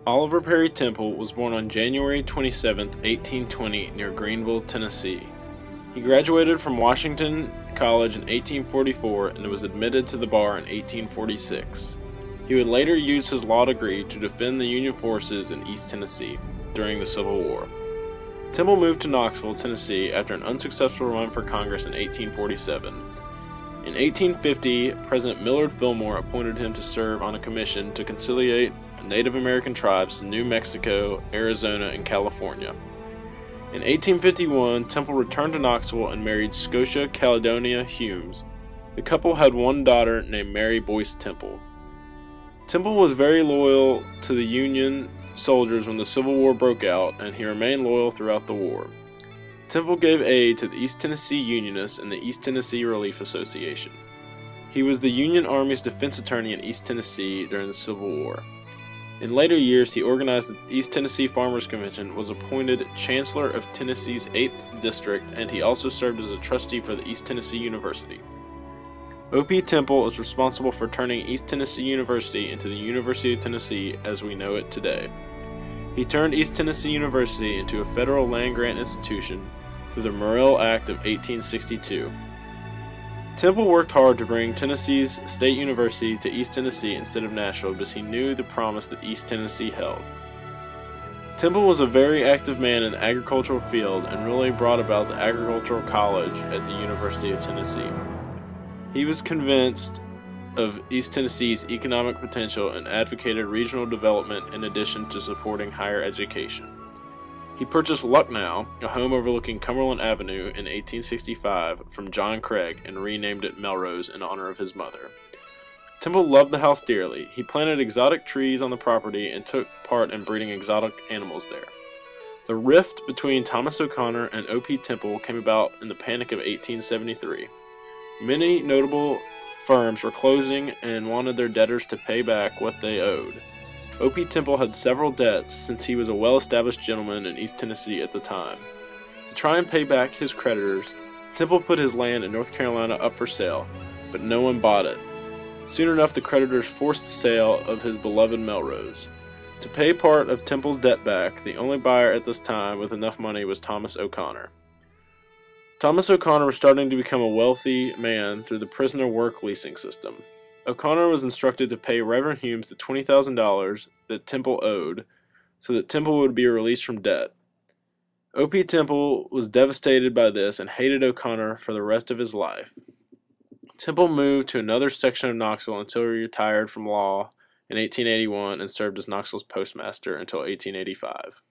Oliver Perry Temple was born on January 27, 1820, near Greenville, Tennessee. He graduated from Washington College in 1844 and was admitted to the bar in 1846. He would later use his law degree to defend the Union forces in East Tennessee during the Civil War. Temple moved to Knoxville, Tennessee after an unsuccessful run for Congress in 1847. In 1850, President Millard Fillmore appointed him to serve on a commission to conciliate Native American tribes in New Mexico, Arizona, and California. In 1851, Temple returned to Knoxville and married Scotia Caledonia Humes. The couple had one daughter named Mary Boyce Temple. Temple was very loyal to the Union soldiers when the Civil War broke out, and he remained loyal throughout the war. Temple gave aid to the East Tennessee Unionists and the East Tennessee Relief Association. He was the Union Army's defense attorney in East Tennessee during the Civil War. In later years, he organized the East Tennessee Farmers Convention, was appointed Chancellor of Tennessee's 8th District, and he also served as a trustee for the East Tennessee University. O.P. Temple is responsible for turning East Tennessee University into the University of Tennessee as we know it today. He turned East Tennessee University into a federal land-grant institution through the Morrill Act of 1862. Temple worked hard to bring Tennessee's State University to East Tennessee instead of Nashville because he knew the promise that East Tennessee held. Temple was a very active man in the agricultural field and really brought about the agricultural college at the University of Tennessee. He was convinced of East Tennessee's economic potential and advocated regional development in addition to supporting higher education. He purchased Lucknow, a home overlooking Cumberland Avenue, in 1865 from John Craig and renamed it Melrose in honor of his mother. Temple loved the house dearly. He planted exotic trees on the property and took part in breeding exotic animals there. The rift between Thomas O'Connor and O.P. Temple came about in the Panic of 1873. Many notable firms were closing and wanted their debtors to pay back what they owed. O.P. Temple had several debts since he was a well-established gentleman in East Tennessee at the time. To try and pay back his creditors, Temple put his land in North Carolina up for sale, but no one bought it. Soon enough, the creditors forced the sale of his beloved Melrose. To pay part of Temple's debt back, the only buyer at this time with enough money was Thomas O'Connor. Thomas O'Connor was starting to become a wealthy man through the prisoner work leasing system. O'Connor was instructed to pay Reverend Humes the $20,000 that Temple owed, so that Temple would be released from debt. O.P. Temple was devastated by this and hated O'Connor for the rest of his life. Temple moved to another section of Knoxville until he retired from law in 1881 and served as Knoxville's postmaster until 1885.